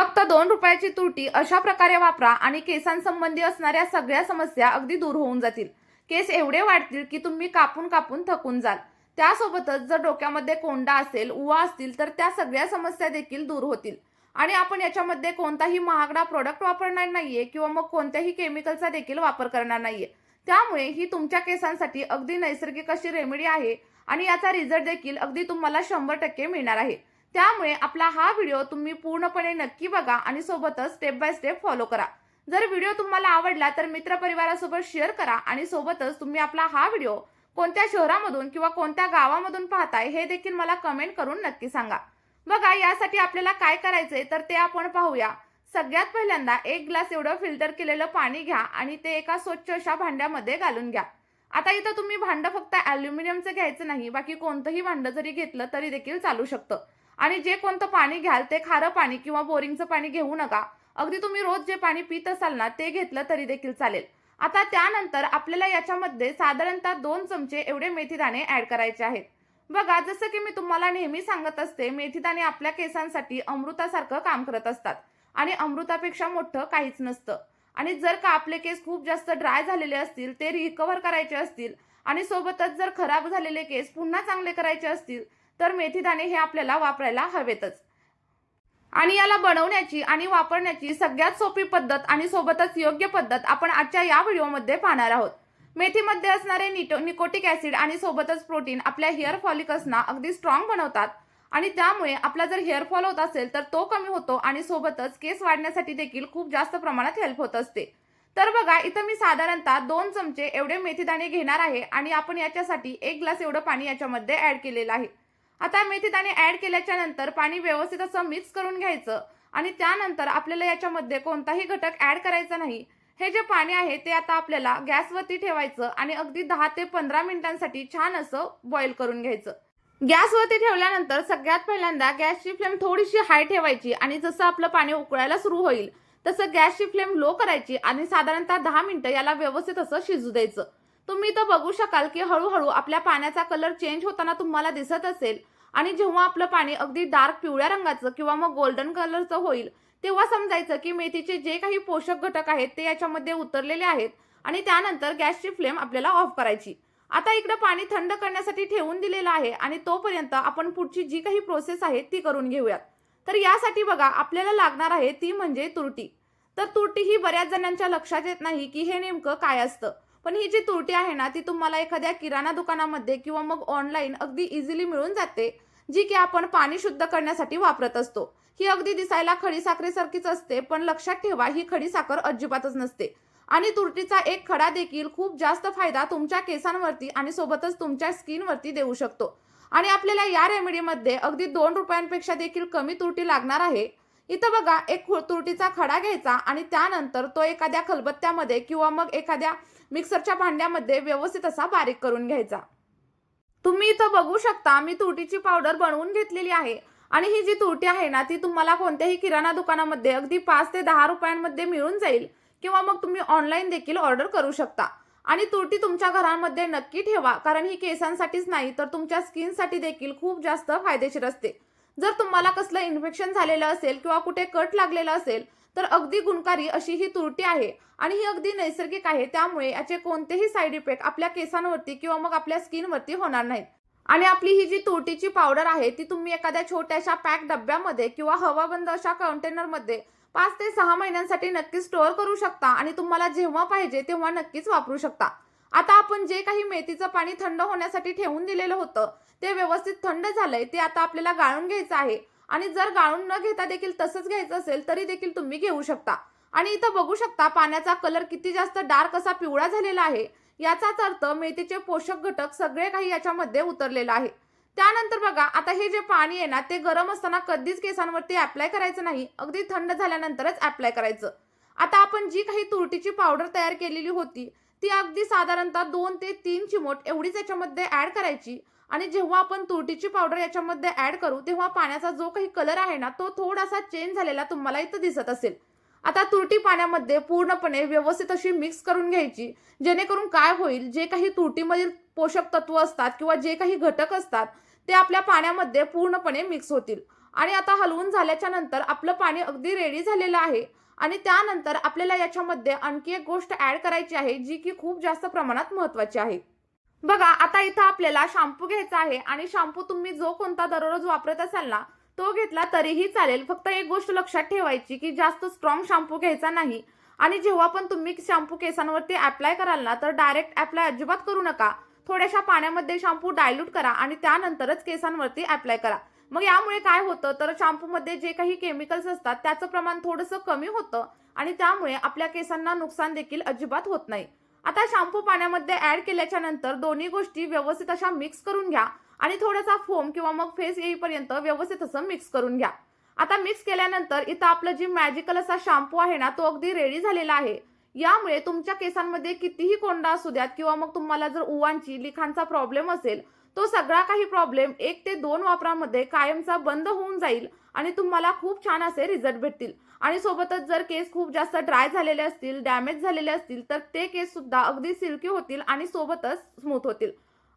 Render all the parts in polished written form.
फक्त 2 रुपयाची तुरटी अशा प्रकारे वापरा आणि केसांसंबंधी असणाऱ्या सगळ्या समस्या अगदी दूर होऊन जातील. केस एवढे वाढतील की तुम्ही कापून कापून थकून जाल. त्यासोबतच जर डोक्यामध्ये कोंडा असेल, उवा असतील तर त्या सगळ्या समस्या देखील दूर होतील. आणि आपण याच्यामध्ये कोणताही महागडा प्रोडक्ट वापरणार नाहीये किंवा मग कोणत्याही केमिकलचा देखील वापर करणार नाहीये. त्यामुळे ही तुमच्या केसांसाठी अगदी नैसर्गिक अशी रेमेडी आहे आणि याचा रिझल्ट देखील अगदी तुम्हाला 100% मिळणार आहे. त्यामुळे आपला हा व्हिडिओ तुम्ही पूर्णपणे नक्की बघा आणि सोबतच स्टेप बाय स्टेप फॉलो करा. जर व्हिडिओ तुम्हाला आवडला तर मित्रपरिवारासोबत शेअर करा आणि सोबतच तुम्ही आपला हा व्हिडिओ कोणत्या शहरामधून किंवा कोणत्या गावामधून पाहताय हे देखील मला कमेंट करून नक्की सांगा. बघा, यासाठी आपल्याला काय करायचंय तर ते आपण पाहूया. सगळ्यात पहिल्यांदा 1 ग्लास एवढं फिल्टर केलेलं पाणी घ्या आणि ते एका स्वच्छ अशा भांड्यामध्ये घालून घ्या. आता इथं तुम्ही भांडं फक्त ॲल्युमिनियमचं घ्यायचं नाही, बाकी कोणतंही भांडं जरी घेतलं तरी देखील चालू शकतं. आणि जे कोणतं पाणी घ्याल ते खारं पाणी किंवा बोरिंगचं पाणी घेऊ नका. अगदी तुम्ही रोज जे पाणी पित असाल ना ते घेतलं तरी देखील चालेल. आता त्यानंतर आपल्याला याच्यामध्ये साधारणतः 2 चमचे एवढे मेथीदाणे ॲड करायचे आहेत. बघा, जसं की मी तुम्हाला नेहमी सांगत असते, मेथीदाणे आपल्या केसांसाठी अमृतासारखं काम करत असतात आणि अमृतापेक्षा मोठं काहीच नसतं. आणि जर का आपले केस खूप जास्त ड्राय झालेले असतील, ते रिकव्हर करायचे असतील आणि सोबतच जर खराब झालेले केस पुन्हा चांगले करायचे असतील तर मेथीदाणे हे आपल्याला वापरायला हवेतच. आणि याला बनवण्याची आणि वापरण्याची सगळ्यात सोपी पद्धत आणि सोबतच योग्य पद्धत आपण आजच्या या व्हिडिओमध्ये पाहणार आहोत. मेथीमध्ये असणारे निकोटिक ऍसिड आणि सोबतच प्रोटीन आपल्या हेअर फॉलिकल्सना अगदी स्ट्रॉंग बनवतात आणि त्यामुळे आपला जर हेअर फॉल होत असेल तर तो कमी होतो आणि सोबतच केस वाढण्यासाठी देखील खूप जास्त प्रमाणात हेल्प होत असते. तर बघा, इथं मी साधारणतः 2 चमचे एवढे मेथीदाणे घेणार आहे आणि आपण याच्यासाठी 1 ग्लास एवढं पाणी याच्यामध्ये ऍड केलेलं आहे. आता मेथीदाणे ऍड केल्याच्या नंतर पाणी व्यवस्थित असं मिक्स करून घ्यायचं आणि त्यानंतर आपल्याला याच्यामध्ये कोणताही घटक ऍड करायचा नाही. हे जे पाणी आहे ते आता आपल्याला गॅसवरती ठेवायचं आणि अगदी 10 ते 15 मिनिटांसाठी छान असं बॉईल करून घ्यायचं. गॅसवरती ठेवल्यानंतर सगळ्यात पहिल्यांदा गॅसची फ्लेम थोडीशी हाय ठेवायची आणि जसं आपलं पाणी उकळायला सुरू होईल तसं गॅसची फ्लेम लो करायची आणि साधारणतः 10 मिनिटं याला व्यवस्थित असं शिजू द्यायचं. तुम्ही इथं बघू शकाल की हळूहळू आपल्या पाण्याचा कलर चेंज होताना तुम्हाला दिसत असेल आणि जेव्हा आपलं पाणी अगदी डार्क पिवळ्या रंगाचं किंवा मग गोल्डन कलरचं होईल तेव्हा समजायचं की मेथीचे जे काही पोषक घटक आहेत ते याच्यामध्ये उतरलेले आहेत आणि त्यानंतर गॅसची फ्लेम आपल्याला ऑफ करायची. आता इकडं पाणी थंड करण्यासाठी ठेवून दिलेलं आहे आणि तोपर्यंत आपण पुढची जी काही प्रोसेस आहे ती करून घेऊयात. तर यासाठी बघा, आपल्याला लागणार आहे ती म्हणजे तुरटी. तर तुरटी ही बऱ्याच जणांच्या लक्षात येत नाही की हे नेमकं काय असतं. पण ही जी तुरटी आहे ना ती तुम्हाला एखाद्या किराणा दुकानामध्ये किंवा मग ऑनलाईन अगदी इझिली मिळून जाते, जी की आपण पाणी शुद्ध करण्यासाठी वापरत असतो. ही अगदी दिसायला खडीसाखरेसारखीच असते, पण लक्षात ठेवा ही खडीसाखर अजिबातच नसते. आणि तुरटीचा एक खडा देखील खूप जास्त फायदा तुमच्या केसांवरती आणि सोबतच तुमच्या स्किनवरती देऊ शकतो. आणि आपल्याला या रेमेडीमध्ये अगदी 2 रुपयांपेक्षा देखील कमी तुरटी लागणार आहे. इथं बघा, एक तुरटीचा खडा घ्यायचा आणि त्यानंतर तो एखाद्या खलबत्त्यामध्ये किंवा मग एखाद्या मिक्सरच्या भांड्यामध्ये व्यवस्थित असा बारीक करून घ्यायचा. तुम्ही इथं बघू शकता मी तुरटीची पावडर बनवून घेतलेली आहे आणि ही जी तुरटी आहे ना ती तुम्हाला कोणत्याही किराणा दुकानामध्ये अगदी 5 ते 10 रुपयांमध्ये मिळून जाईल किंवा मग तुम्ही ऑनलाईन देखील ऑर्डर करू शकता. आणि तुरटी तुमच्या घरामध्ये नक्की ठेवा, कारण ही केसांसाठीच नाही तर तुमच्या स्किनसाठी देखील खूप जास्त फायदेशीर असते. जर तुम्हाला कसलं इन्फेक्शन झालेलं असेल किंवा कुठे कट लागलेला असेल तर अगदी गुणकारी अशी ही तुरटी आहे आणि ही अगदी नैसर्गिक आहे. त्यामुळे याचे कोणतेही साईड इफेक्ट आपल्या केसांवरती किंवा मग आपल्या स्किनवरती होणार नाहीत. आणि आपली ही जी तुरटीची पावडर आहे ती तुम्ही एखाद्या छोट्याशा पॅक डब्यामध्ये किंवा हवाबंद अशा कंटेनरमध्ये 5 ते 6 महिन्यांसाठी नक्की स्टोअर करू शकता आणि तुम्हाला जेव्हा पाहिजे तेव्हा नक्कीच वापरू शकता. आता आपण जे काही मेथीचं पाणी थंड होण्यासाठी ठेवून दिलेलं होतं ते व्यवस्थित थंड झालंय. ते आता आपल्याला गाळून घ्यायचं आहे आणि जर गाळून न घेता देखील तसंच घ्यायचं असेल तरी देखील तुम्ही घेऊ शकता. आणि इथं बघू शकता पाण्याचा कलर किती जास्त डार्क असा पिवळा झालेला आहे. याचाच अर्थ मेथीचे पोषक घटक सगळे काही याच्यामध्ये उतरलेलं आहे. त्यानंतर बघा, आता हे जे पाणी आहे ना ते गरम असताना कधीच केसांवरती अप्लाय करायचं नाही, अगदी थंड झाल्यानंतरच अप्लाय करायचं. आता आपण जी काही तुरटीची पावडर तयार केलेली होती ती अगदी साधारणतः 2 ते 3 चिमूट एवढीच याच्यामध्ये ऍड करायची आणि जेव्हा आपण तुरटीची पावडर याच्यामध्ये ऍड करू तेव्हा पाण्याचा जो काही कलर आहे ना तो थोडासा चेंज झालेला तुम्हाला इथं दिसत असेल. आता तुरटी पाण्यामध्ये पूर्णपणे व्यवस्थित अशी मिक्स करून घ्यायची, जेणेकरून काय होईल, जे काही तुरटीमधील पोषक तत्व असतात किंवा जे काही घटक असतात ते आपल्या पाण्यामध्ये पूर्णपणे मिक्स होतील आणि आता हलवून झाल्याच्या नंतर आपलं पाणी अगदी रेडी झालेलं आहे. आणि त्यानंतर आपल्याला याच्यामध्ये आणखी एक गोष्ट ॲड करायची आहे, जी की खूप जास्त प्रमाणात महत्त्वाची आहे. बघा, आता इथं आपल्याला शॅम्पू घ्यायचा आहे आणि शॅम्पू तुम्ही जो कोणता दररोज वापरत असाल ना, तो घेतला तरीही चालेल. फक्त एक गोष्ट लक्षात ठेवायची, की जास्त स्ट्रॉंग शॅम्पू घ्यायचा नाही. आणि जेव्हा पण तुम्ही शॅम्पू केसांवरती ॲप्लाय कराल ना, तर डायरेक्ट ॲप्लाय अजिबात करू नका. थोड्याशा पाण्यामध्ये शॅम्पू डायल्यूट करा आणि त्यानंतरच केसांवरती ॲप्लाय करा. मग यामुळे काय होतं, तर शॅम्पूमध्ये जे काही केमिकल्स असतात त्याचं प्रमाण थोडंसं कमी होतं आणि त्यामुळे आपल्या केसांना नुकसान देखील अजिबात होत नाही. आता शॅम्पू पाण्यामध्ये ॲड केल्याच्या नंतर दोन्ही गोष्टी व्यवस्थित अशा मिक्स करून घ्या आणि थोडासा फोम किंवा मग फेस येईपर्यंत व्यवस्थित असं मिक्स करून घ्या. आता मिक्स केल्यानंतर इथं आपलं जी मॅजिकल असा शॅम्पू आहे ना, तो अगदी रेडी झालेला आहे. यामुळे तुमच्या केसांमध्ये कितीही कोंडा असू द्यात किंवा मग तुम्हाला जर उवांची, लिखांचा प्रॉब्लेम असेल, तो सगळा काही प्रॉब्लेम 1 ते 2 वापरामध्ये कायमचा बंद होऊन जाईल आणि तुम्हाला खूप छान असे रिझल्ट भेटतील. आणि सोबतच जर केस खूप जास्त ड्राय झालेले असतील, डॅमेज झालेले असतील, तर ते केस सुद्धा अगदी सिल्की होतील आणि सोबतच स्मूथ होतील.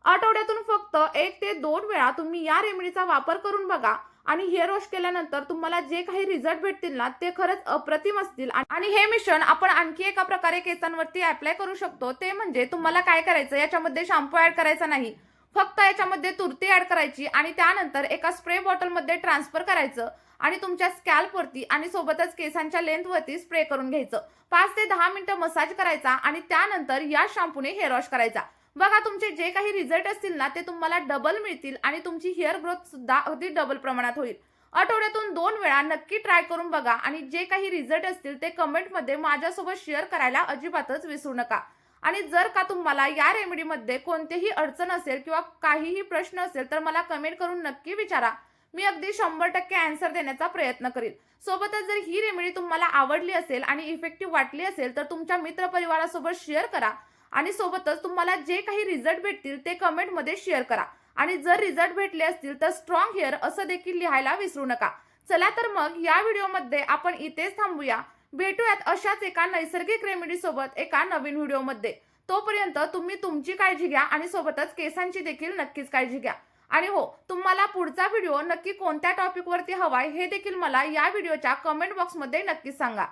आठवड्यातून फक्त 1 ते 2 वेळा तुम्ही या रेमेडीचा वापर करून बघा आणि हेअर वॉश केल्यानंतर तुम्हाला जे काही रिझल्ट भेटतील ना, ते खरंच अप्रतिम असतील. आणि हे मिश्रण आपण आणखी एका प्रकारे केसांवरती ॲप्लाय करू शकतो. ते म्हणजे तुम्हाला काय करायचं, याच्यामध्ये शॅम्पू ॲड करायचा नाही. फक्त याच्यामध्ये तुरटी ॲड करायची आणि त्यानंतर एका स्प्रे बॉटलमध्ये ट्रान्सफर करायचं आणि तुमच्या स्कॅल्पवरती आणि सोबतच केसांच्या लेंथवरती स्प्रे करून घ्यायचं. 5 ते 10 मिनिटं मसाज करायचा आणि त्यानंतर या शॅम्पूने हेअर वॉश करायचा. बघा, तुमचे जे काही रिझल्ट असतील ना, ते तुम्हाला डबल मिळतील आणि तुमची हेअर ग्रोथ सुद्धा अगदी डबल प्रमाणात होईल. आठवड्यातून 2 वेळा नक्की ट्राय करून बघा आणि जे काही रिझल्ट असतील ते कमेंटमध्ये माझ्यासोबत शेअर करायला अजिबातच विसरू नका. आणि जर का तुम्हाला या रेमेडीमध्ये कोणतीही अडचण असेल किंवा काहीही प्रश्न असेल, तर मला कमेंट करून नक्की विचारा. मी अगदी 100% आन्सर देण्याचा प्रयत्न करीन. सोबतच जर ही रेमेडी तुम्हाला आवडली असेल आणि इफेक्टिव्ह वाटली असेल, तर तुमच्या मित्रपरिवारासोबत शेअर करा आणि सोबतच तुम्हाला जे काही रिझल्ट भेटतील ते कमेंटमध्ये शेअर करा. आणि जर रिझल्ट भेटले असतील तर स्ट्रॉंग हेअर असं देखील लिहायला विसरू नका. चला तर मग या व्हिडिओमध्ये आपण इथेच थांबूया. भेटूयात अशाच एका नैसर्गिक रेमेडी सोबत एका नवीन व्हिडिओमध्ये. तोपर्यंत तुम्ही तुमची काळजी घ्या आणि सोबतच केसांची देखील नक्कीच काळजी घ्या. आणि हो, तुम्हाला पुढचा व्हिडिओ नक्की कोणत्या टॉपिकवरती हवाय हे देखील मला या व्हिडिओच्या कमेंट बॉक्समध्ये नक्कीच सांगा.